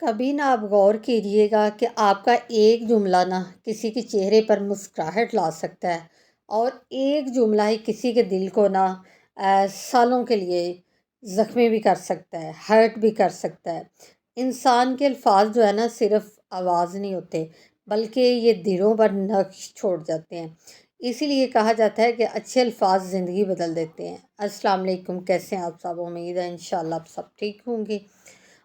کبھی نہ آپ غور کیجیے گا کہ آپ کا ایک جملہ نہ کسی کے چہرے پر مسکراہٹ لا سکتا ہے، اور ایک جملہ ہی کسی کے دل کو نہ سالوں کے لیے زخمی بھی کر سکتا ہے، ہرٹ بھی کر سکتا ہے۔ انسان کے الفاظ جو ہے نا صرف آواز نہیں ہوتے، بلکہ یہ دلوں پر نقش چھوڑ جاتے ہیں۔ اسی لیے کہا جاتا ہے کہ اچھے الفاظ زندگی بدل دیتے ہیں۔ السلام علیکم، کیسے ہیں آپ سب؟ امید ہے انشاءاللہ آپ سب ٹھیک ہوں گے،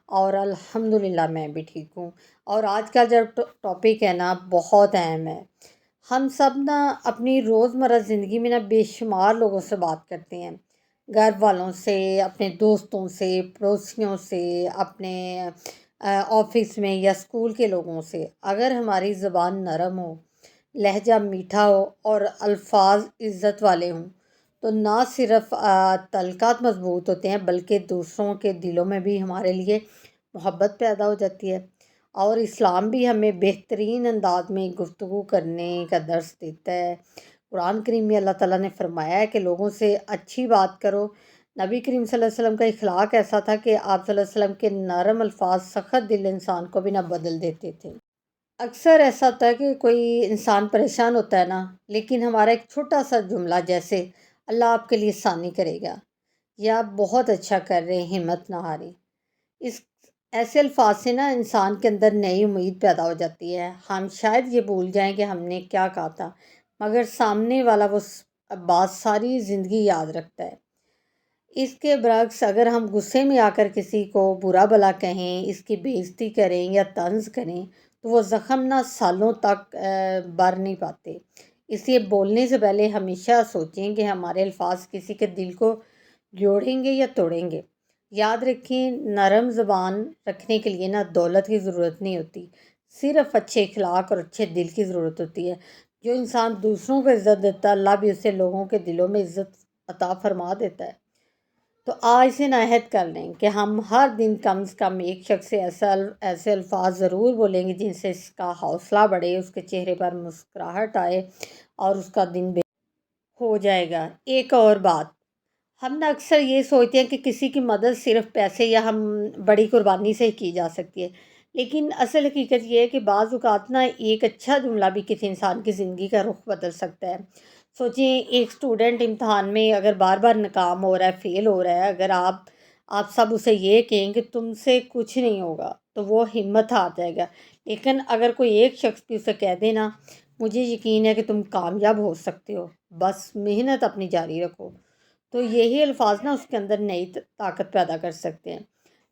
اور الحمدللہ میں بھی ٹھیک ہوں۔ اور آج کا جو ٹاپک ہے نا بہت اہم ہے۔ ہم سب نا اپنی روزمرہ زندگی میں نا بے شمار لوگوں سے بات کرتے ہیں، گھر والوں سے، اپنے دوستوں سے، پڑوسیوں سے، اپنے آفس میں یا اسکول کے لوگوں سے۔ اگر ہماری زبان نرم ہو، لہجہ میٹھا ہو اور الفاظ عزت والے ہوں تو نہ صرف تعلقات مضبوط ہوتے ہیں، بلکہ دوسروں کے دلوں میں بھی ہمارے لیے محبت پیدا ہو جاتی ہے۔ اور اسلام بھی ہمیں بہترین انداز میں گفتگو کرنے کا درس دیتا ہے۔ قرآن کریم میں اللہ تعالیٰ نے فرمایا ہے کہ لوگوں سے اچھی بات کرو۔ نبی کریم صلی اللہ علیہ وسلم کا اخلاق ایسا تھا کہ آپ صلی اللہ علیہ وسلم کے نرم الفاظ سخت دل انسان کو بھی نہ بدل دیتے تھے۔ اکثر ایسا ہوتا ہے کہ کوئی انسان پریشان ہوتا ہے نا، لیکن ہمارا ایک چھوٹا سا جملہ جیسے اللہ آپ کے لیے آسانی کرے گا، یا بہت اچھا کر رہے ہیں، ہمت نہ ہاریں، اس ایسے الفاظ سے نا انسان کے اندر نئی امید پیدا ہو جاتی ہے۔ ہم شاید یہ بھول جائیں کہ ہم نے کیا کہا تھا، مگر سامنے والا وہ بات ساری زندگی یاد رکھتا ہے۔ اس کے برعکس اگر ہم غصے میں آ کر کسی کو برا بھلا کہیں، اس کی بے عزتی کریں یا طنز کریں تو وہ زخم نہ سالوں تک بھر نہیں پاتے۔ اس لیے بولنے سے پہلے ہمیشہ سوچیں کہ ہمارے الفاظ کسی کے دل کو جوڑیں گے یا توڑیں گے۔ یاد رکھیں، نرم زبان رکھنے کے لیے نا دولت کی ضرورت نہیں ہوتی، صرف اچھے اخلاق اور اچھے دل کی ضرورت ہوتی ہے۔ جو انسان دوسروں کو عزت دیتا ہے، اللہ بھی اسے لوگوں کے دلوں میں عزت عطا فرما دیتا ہے۔ تو آج سے عہد کر لیں کہ ہم ہر دن کم از کم ایک شخص سے ایسے الفاظ ضرور بولیں گے جن سے اس کا حوصلہ بڑھے، اس کے چہرے پر مسکراہٹ آئے اور اس کا دن ہو جائے گا۔ ایک اور بات، ہم نا اکثر یہ سوچتے ہیں کہ کسی کی مدد صرف پیسے یا ہم بڑی قربانی سے ہی کی جا سکتی ہے، لیکن اصل حقیقت یہ ہے کہ بعض اوقات نا ایک اچھا جملہ بھی کسی انسان کی زندگی کا رخ بدل سکتا ہے۔ سوچیں، ایک اسٹوڈنٹ امتحان میں اگر بار بار ناکام ہو رہا ہے، فیل ہو رہا ہے، اگر آپ سب اسے یہ کہیں کہ تم سے کچھ نہیں ہوگا تو وہ ہمت ہار جائے گا۔ لیکن اگر کوئی ایک شخص بھی اسے کہہ دے نا، مجھے یقین ہے کہ تم کامیاب ہو سکتے ہو، بس محنت اپنی جاری رکھو، تو یہی الفاظ نا اس کے اندر نئی طاقت پیدا کر سکتے ہیں۔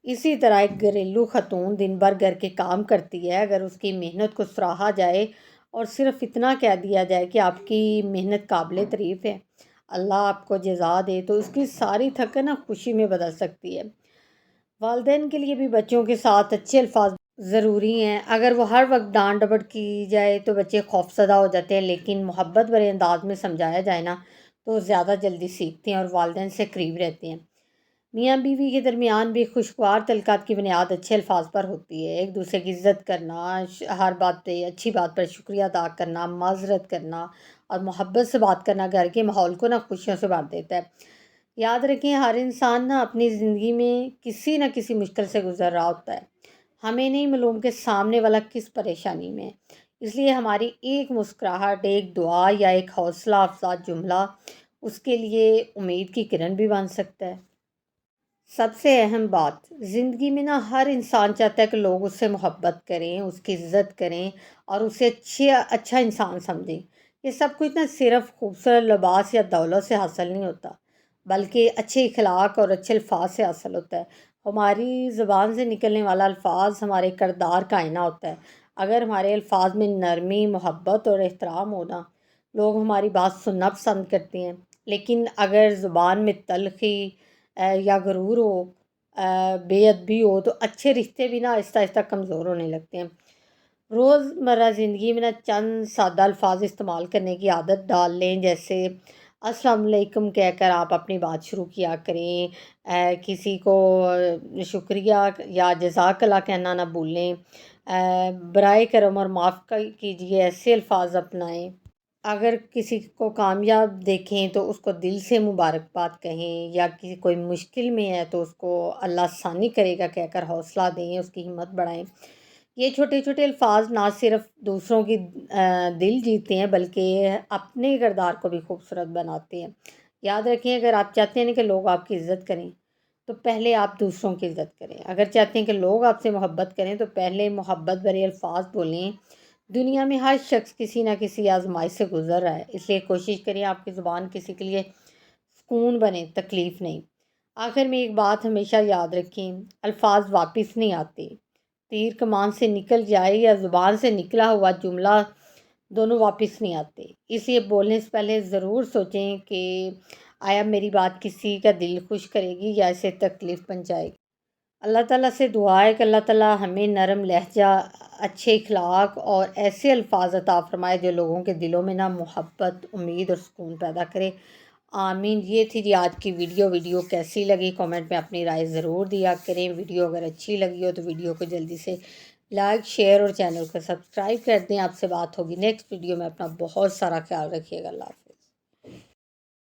اسی طرح ایک گھریلو خاتون دن بھر گھر کے کام کرتی ہے، اگر اس کی محنت کو سراہا جائے اور صرف اتنا کہہ دیا جائے کہ آپ کی محنت قابل تعریف ہے، اللہ آپ کو جزا دے، تو اس کی ساری تھکن نا خوشی میں بدل سکتی ہے۔ والدین کے لیے بھی بچوں کے ساتھ اچھے الفاظ ضروری ہیں۔ اگر وہ ہر وقت ڈانٹ ڈپٹ کی جائے تو بچے خوفزدہ ہو جاتے ہیں، لیکن محبت بھرے انداز میں سمجھایا جائے نا تو زیادہ جلدی سیکھتے ہیں اور والدین سے قریب رہتے ہیں۔ میاں بیوی کے درمیان بھی خوشگوار تعلقات کی بنیاد اچھے الفاظ پر ہوتی ہے۔ ایک دوسرے کی عزت کرنا، ہر بات پہ اچھی بات پر شکریہ ادا کرنا، معذرت کرنا اور محبت سے بات کرنا گھر کے ماحول کو نا خوشیوں سے بھر دیتا ہے۔ یاد رکھیں، ہر انسان نا اپنی زندگی میں کسی نہ کسی مشکل سے گزر رہا ہوتا ہے۔ ہمیں نہیں معلوم کہ سامنے والا کس پریشانی میں ہے، اس لیے ہماری ایک مسکراہٹ، ایک دعا یا ایک حوصلہ افزا جملہ اس کے لیے امید کی کرن بھی بن سکتا ہے۔ سب سے اہم بات، زندگی میں نا ہر انسان چاہتا ہے کہ لوگ اس سے محبت کریں، اس کی عزت کریں اور اسے اچھا انسان سمجھیں۔ یہ سب کچھ نا صرف خوبصورت لباس یا دولت سے حاصل نہیں ہوتا، بلکہ اچھے اخلاق اور اچھے الفاظ سے حاصل ہوتا ہے۔ ہماری زبان سے نکلنے والا الفاظ ہمارے کردار کا آئینہ ہوتا ہے۔ اگر ہمارے الفاظ میں نرمی، محبت اور احترام ہونا، لوگ ہماری بات سننا پسند کرتے ہیں۔ لیکن اگر زبان میں تلخی یا غرور ہو، بے ادبی ہو، تو اچھے رشتے بھی نا آہستہ آہستہ کمزور ہونے لگتے ہیں۔ روزمرہ زندگی میں نا چند سادہ الفاظ استعمال کرنے کی عادت ڈال لیں، جیسے السلام علیکم کہہ کر آپ اپنی بات شروع کیا کریں، کسی کو شکریہ یا جزاک اللہ کہنا نہ بھولیں، برائے کرم اور معاف کیجیے ایسے الفاظ اپنائیں۔ اگر کسی کو کامیاب دیکھیں تو اس کو دل سے مبارکباد کہیں، یا کسی کوئی مشکل میں ہے تو اس کو اللہ آسانی کرے گا کہہ کر حوصلہ دیں، اس کی ہمت بڑھائیں۔ یہ چھوٹے چھوٹے الفاظ نہ صرف دوسروں کی دل جیتے ہیں بلکہ اپنے کردار کو بھی خوبصورت بناتے ہیں۔ یاد رکھیں، اگر آپ چاہتے ہیں کہ لوگ آپ کی عزت کریں تو پہلے آپ دوسروں کی عزت کریں۔ اگر چاہتے ہیں کہ لوگ آپ سے محبت کریں تو پہلے محبت بھرے الفاظ بولیں۔ دنیا میں ہر شخص کسی نہ کسی آزمائش سے گزر رہا ہے، اس لیے کوشش کریں آپ کی زبان کسی کے لیے سکون بنے، تکلیف نہیں۔ آخر میں ایک بات ہمیشہ یاد رکھیں، الفاظ واپس نہیں آتے۔ تیر کمان سے نکل جائے یا زبان سے نکلا ہوا جملہ، دونوں واپس نہیں آتے۔ اس لیے بولنے سے پہلے ضرور سوچیں کہ آیا میری بات کسی کا دل خوش کرے گی یا اسے تکلیف پہنچائے گی۔ اللہ تعالیٰ سے دعا ہے کہ اللہ تعالیٰ ہمیں نرم لہجہ، اچھے اخلاق اور ایسے الفاظ عطا فرمائے جو لوگوں کے دلوں میں محبت، امید اور سکون پیدا کرے۔ آمین۔ یہ تھی جی آج کی ویڈیو کیسی لگی کامنٹ میں اپنی رائے ضرور دیا کریں۔ ویڈیو اگر اچھی لگی ہو تو ویڈیو کو جلدی سے لائک، شیئر اور چینل کو سبسکرائب کر دیں۔ آپ سے بات ہوگی نیکسٹ ویڈیو میں۔ اپنا بہت سارا خیال رکھیے گا۔ اللہ حافظ۔